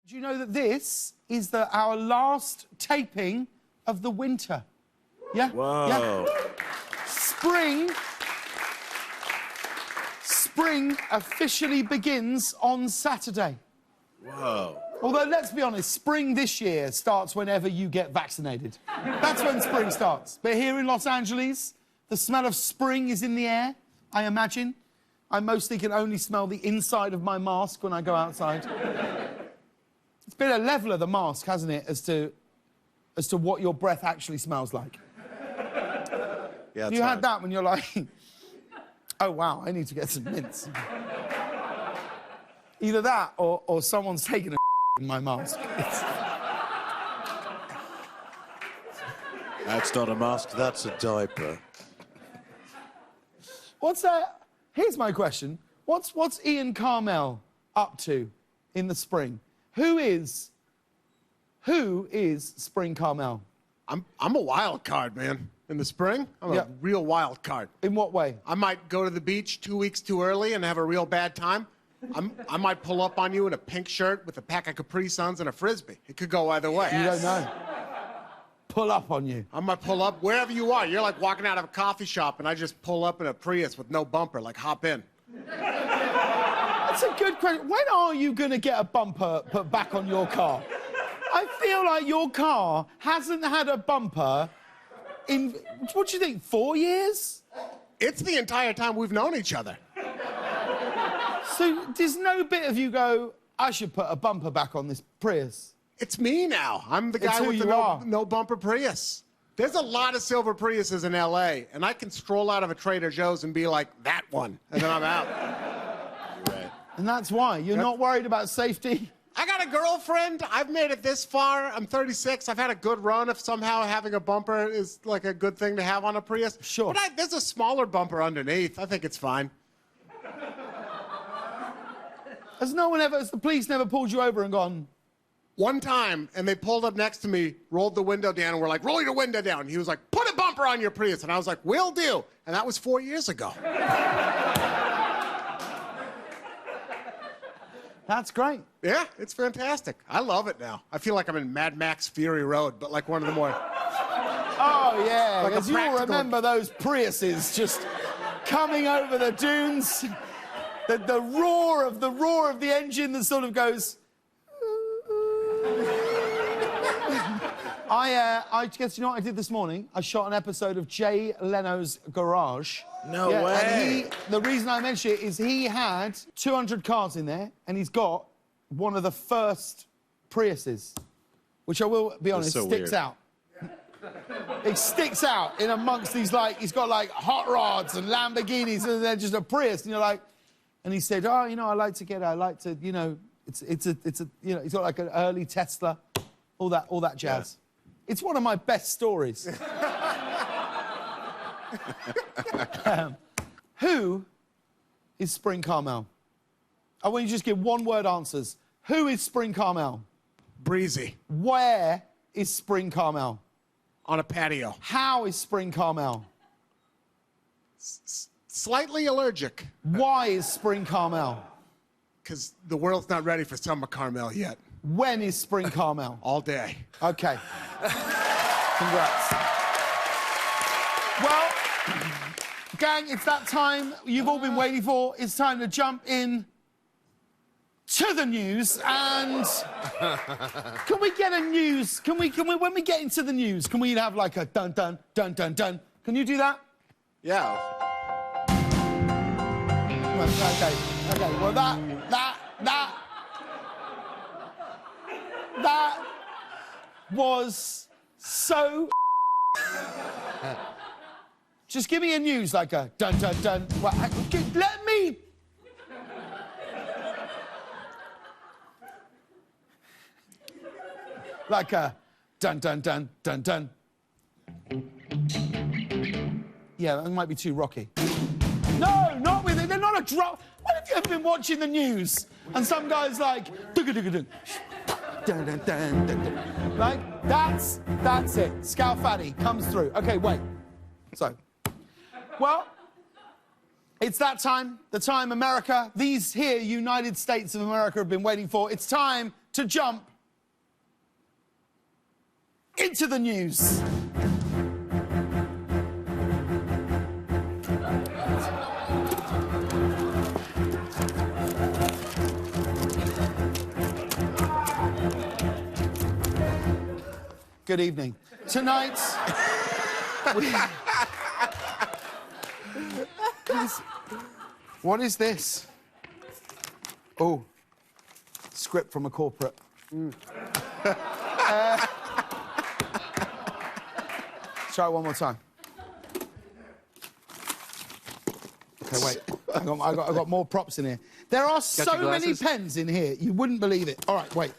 Do you know that this is our last taping of the winter? Yeah? Whoa. Yeah. Spring officially begins on Saturday. Whoa. Although, let's be honest, spring this year starts whenever you get vaccinated. That's when spring starts. But here in Los Angeles, the smell of spring is in the air, I imagine. I mostly can only smell the inside of my mask when I go outside. It's been a level of the mask, hasn't it, as to what your breath actually smells like. Yeah, You had that when you're like, oh, wow, I need to get some mints. Either that or someone's taken a in my mask. That's not a mask, that's a diaper. What's that? Here's my question. What's Ian Carmel up to in the spring? Who is Spring Carmel? I'm a wild card, man. In the spring, I'm Yeah. a real wild card. In what way? I might go to the beach 2 weeks too early and have a real bad time. I might pull up on you in a pink shirt with a pack of Capri Suns and a Frisbee. It could go either way. You don't know. Pull up on you. I might pull up wherever you are. You're like walking out of a coffee shop and I just pull up in a Prius with no bumper, like hop in. That's a good question. When are you going to get a bumper put back on your car? I feel like your car hasn't had a bumper in, what do you think, 4 years? It's the entire time we've known each other. So there's no bit of you go, I should put a bumper back on this Prius. It's me now. I'm the It's guy who with the you are. no bumper Prius. There's a lot of silver Priuses in LA, and I can stroll out of a Trader Joe's and be like, that one, and then I'm out. Right. And that's why. You're not worried about safety? I got a girlfriend. I've made it this far. I'm 36. I've had a good run. If somehow having a bumper is like a good thing to have on a Prius. Sure. But there's a smaller bumper underneath. I think it's fine. Has the police never pulled you over and gone, One time, and they pulled up next to me, rolled the window down, and were like, roll your window down. And he was like, put a bumper on your Prius. And I was like, will do. And that was 4 years ago. that's great. Yeah, it's fantastic. I love it now. I feel like I'm in Mad Max Fury Road, but like one of the more... Oh, yeah, Like a because you'll practical- remember those Priuses just coming over the dunes. The roar of the engine that sort of goes... I guess, you know what I did this morning? I shot an episode of Jay Leno's Garage. No way. And the reason I mention it is he had 200 cars in there, and he's got one of the first Priuses, which I will be honest, so sticks weird. out. It sticks out in amongst these, like, he's got, like, hot rods and Lamborghinis, and then just a Prius, and you're like... And he said, oh, you know, I like to, you know, it's a, you know, he's got, like, an early Tesla, all that jazz. Yeah. It's one of my best stories. Who is Spring Carmel? I want you to just give one-word answers. Who is Spring Carmel? Breezy. Where is Spring Carmel? On a patio. How is Spring Carmel? Slightly allergic. Why is Spring Carmel? Because the world's not ready for summer Carmel yet. When is Spring Carmel? All day. Okay. Congrats. Well, gang, it's that time you've all been waiting for. It's time to jump in to the news. And can we get a news? Can we, when we get into the news, can we have like a dun dun dun dun dun? Can you do that? Yeah. Okay. Well, that was so. Just give me a news like a dun dun dun. Well, let me. Like a dun dun dun dun dun. Yeah, that might be too rocky. No, not with it. They're not a drop. When have you ever been watching the news and some guy's like, dun dun dun dun dun dun dun. Like, that's it. Scalfatti comes through. Okay, wait. So, well, it's that time, the time America, these here United States of America have been waiting for. It's time to jump into the news. Good evening. Tonight, what is this? Oh, script from a corporate. Try it one more time. Okay, wait. I got more props in here. There are so many pens in here, you wouldn't believe it. All right, wait.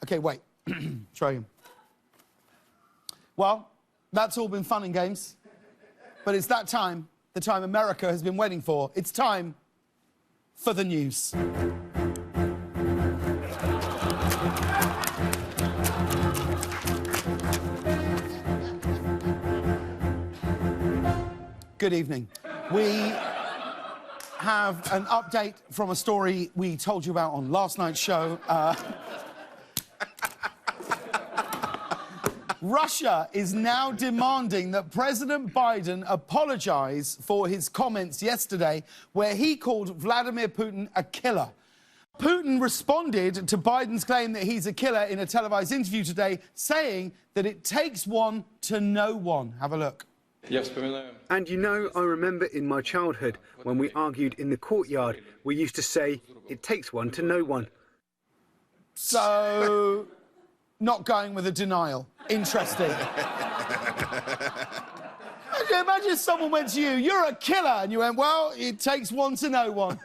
Okay, wait. Try him. Well, that's all been fun and games. But it's that time, the time America has been waiting for. It's time for the news. Good evening. We have an update from a story we told you about on last night's show. Russia is now demanding that President Biden apologize for his comments yesterday where he called Vladimir Putin a killer. Putin responded to Biden's claim that he's a killer in a televised interview today, saying that it takes one to know one. Have a look. And you know, I remember in my childhood when we argued in the courtyard, we used to say, it takes one to know one. So, not going with a denial. Interesting. Imagine if someone went to you, you're a killer, and you went, well, it takes one to know one.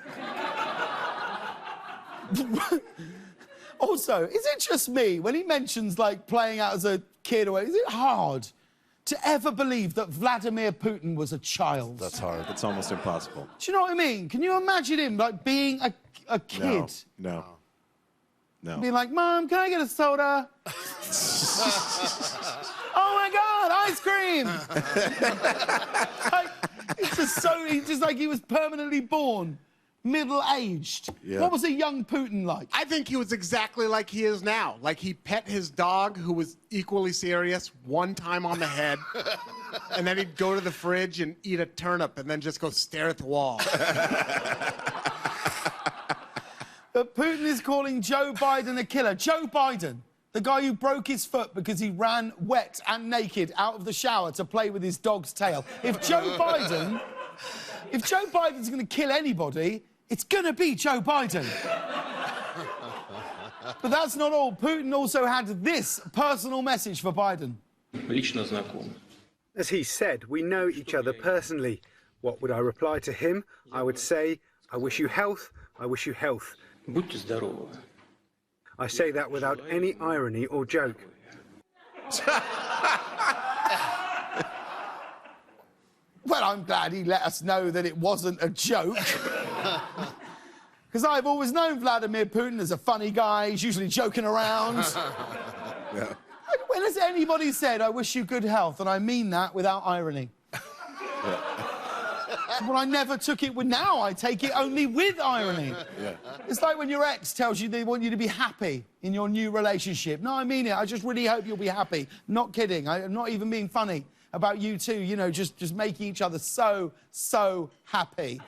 Also, is it just me, when he mentions, like, playing out as a kid, or is it hard to ever believe that Vladimir Putin was a child? That's hard. It's almost impossible. Do you know what I mean? Can you imagine him, like, being a kid? No. Being like, Mom, can I get a soda? Oh, my God, ice cream! Like, it's just like he was permanently born, middle-aged. Yeah. What was a young Putin like? I think he was exactly like he is now. Like, he pet his dog, who was equally serious, one time on the head, and then he'd go to the fridge and eat a turnip and then just go stare at the wall. But Putin is calling Joe Biden a killer. Joe Biden, the guy who broke his foot because he ran wet and naked out of the shower to play with his dog's tail. If Joe Biden's going to kill anybody, it's going to be Joe Biden. But that's not all. Putin also had this personal message for Biden. As he said, we know each other personally. What would I reply to him? I would say, I wish you health, I wish you health. I say that without any irony or joke. Well, I'm glad he let us know that it wasn't a joke. Because I've always known Vladimir Putin as a funny guy. He's usually joking around. Yeah. When has anybody said, I wish you good health? And I mean that without irony. Yeah. Well, I never took it with... Now I take it only with irony. Yeah. It's like when your ex tells you they want you to be happy in your new relationship. No, I mean it. I just really hope you'll be happy. Not kidding. I'm not even being funny about you two, you know, just making each other so happy.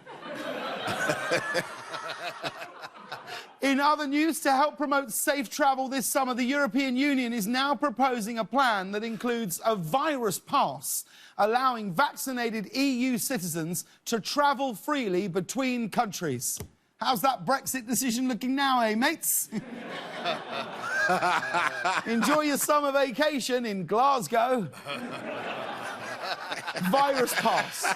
In other news, to help promote safe travel this summer, the European Union is now proposing a plan that includes a virus pass, allowing vaccinated EU citizens to travel freely between countries. How's that Brexit decision looking now, eh, mates? Enjoy your summer vacation in Glasgow. Virus pass.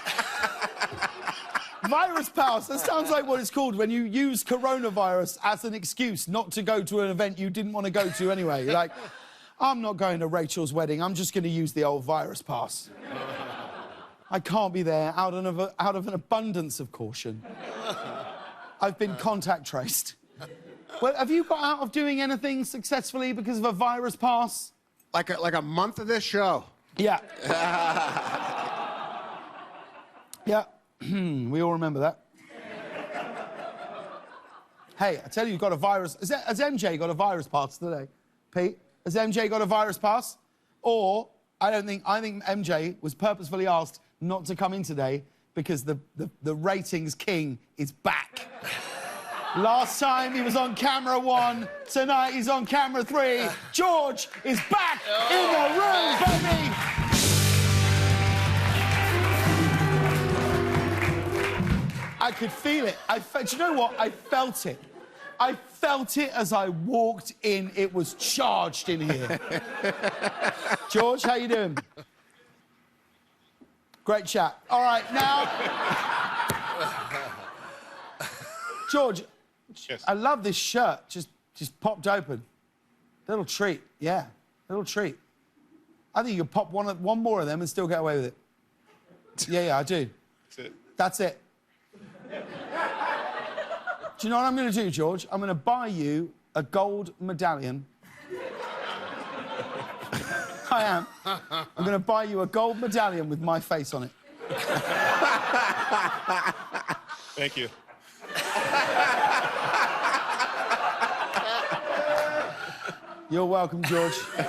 Virus pass, that sounds like what it's called when you use coronavirus as an excuse not to go to an event you didn't want to go to anyway. You're like, I'm not going to Rachel's wedding, I'm just going to use the old virus pass. I can't be there out of an abundance of caution. I've been contact traced. Well, have you got out of doing anything successfully because of a virus pass? Like a month of this show. Yeah. Yeah. We all remember that. Hey, I tell you, you've got a virus. Has MJ got a virus pass today? Pete, has MJ got a virus pass? Or, I think MJ was purposefully asked not to come in today because the ratings king is back. Last time he was on camera 1, tonight he's on camera 3. George is back in the room, baby! I could feel it. Do you know what? I felt it. I felt it as I walked in. It was charged in here. George, how you doing? Great chat. All right, now... George, yes. I love this shirt. Just popped open. Little treat, yeah. Little treat. I think you could pop one more of them and still get away with it. Yeah, I do. That's it. That's it. Do you know what I'm going to do, George? I'm going to buy you a gold medallion. I am. I'm going to buy you a gold medallion with my face on it. Thank you. You're welcome, George. What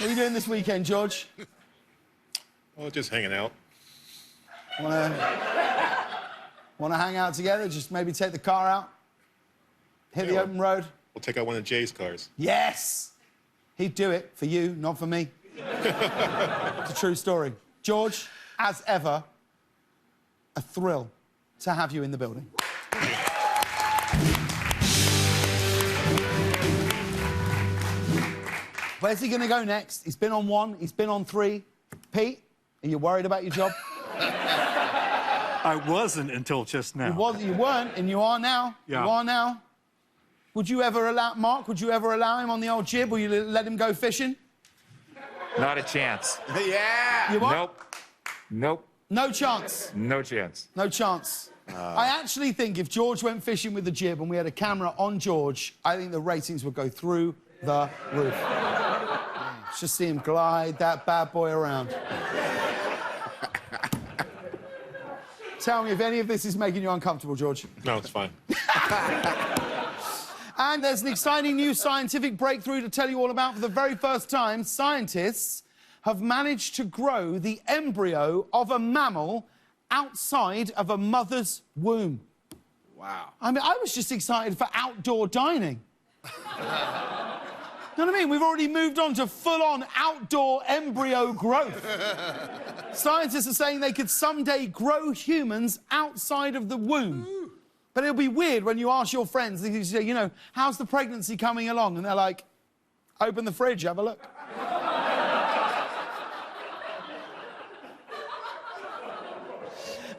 are you doing this weekend, George? Well, just hanging out. Want to hang out together? Just maybe take the car out? Hit the Yeah. open road? We'll take out one of Jay's cars. Yes! He'd do it for you, not for me. It's a true story. George, as ever, a thrill to have you in the building. Where's he going to go next? He's been on 1, he's been on 3. Pete, are you worried about your job? I wasn't until just now. You weren't, and you are now. Yeah. You are now. Would you ever allow... Mark, would you ever allow him on the old jib? Will you let him go fishing? Not a chance. Yeah. You what? Nope. Nope. No chance. No chance. No chance. I actually think if George went fishing with the jib and we had a camera on George, I think the ratings would go through the roof. Just see him glide that bad boy around. Tell me if any of this is making you uncomfortable, George. No, it's fine. And there's an exciting new scientific breakthrough to tell you all about. For the very first time, scientists have managed to grow the embryo of a mammal outside of a mother's womb. Wow. I mean, I was just excited for outdoor dining. You know what I mean? We've already moved on to full-on outdoor embryo growth. Scientists are saying they could someday grow humans outside of the womb. But it'll be weird when you ask your friends, they say, you know, how's the pregnancy coming along? And they're like, open the fridge, have a look.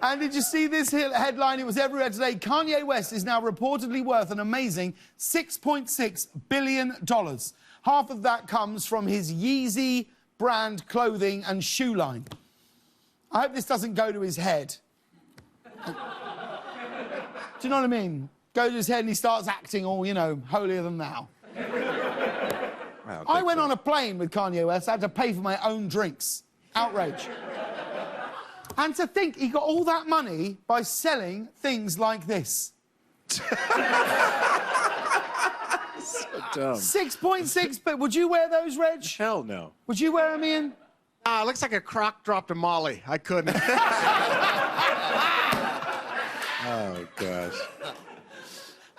And did you see this headline? It was everywhere today. Kanye West is now reportedly worth an amazing $6.6 billion. Half of that comes from his Yeezy brand clothing and shoe line. I hope this doesn't go to his head. Do you know what I mean? Go to his head and he starts acting all, you know, holier than thou. I went on a plane with Kanye West. I had to pay for my own drinks. Outrage. And to think he got all that money by selling things like this. Dumb. 6.6, but would you wear those, Reg? Hell no. Would you wear them, Ian? It looks like a crock dropped a Molly. I couldn't. Oh, gosh.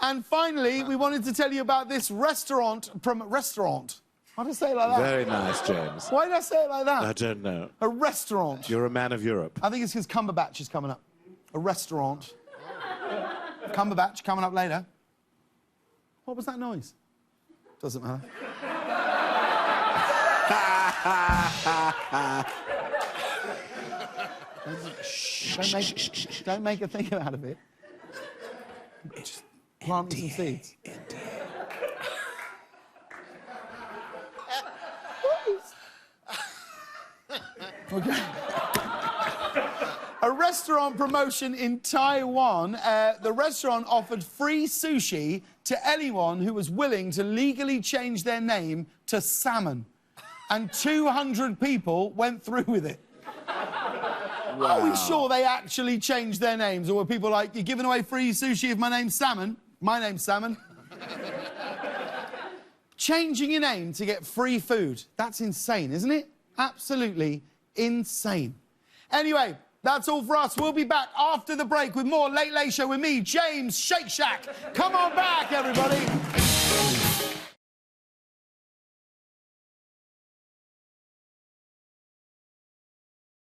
And finally, we wanted to tell you about this restaurant. Why did I say it like that? Very nice, James. Why did I say it like that? I don't know. A restaurant. You're a man of Europe. I think it's because Cumberbatch is coming up. A restaurant. Cumberbatch coming up later. What was that noise? Doesn't matter. Don't make a thing out of it. Just plant some seeds. Okay. A restaurant promotion in Taiwan. The restaurant offered free sushi to anyone who was willing to legally change their name to Salmon. And 200 people went through with it. Are we sure they actually changed their names? Or were people like, you're giving away free sushi if my name's Salmon? My name's Salmon. Changing your name to get free food. That's insane, isn't it? Absolutely insane. Anyway, that's all for us. We'll be back after the break with more Late Late Show with me, James Shake Shack. Come on back, everybody.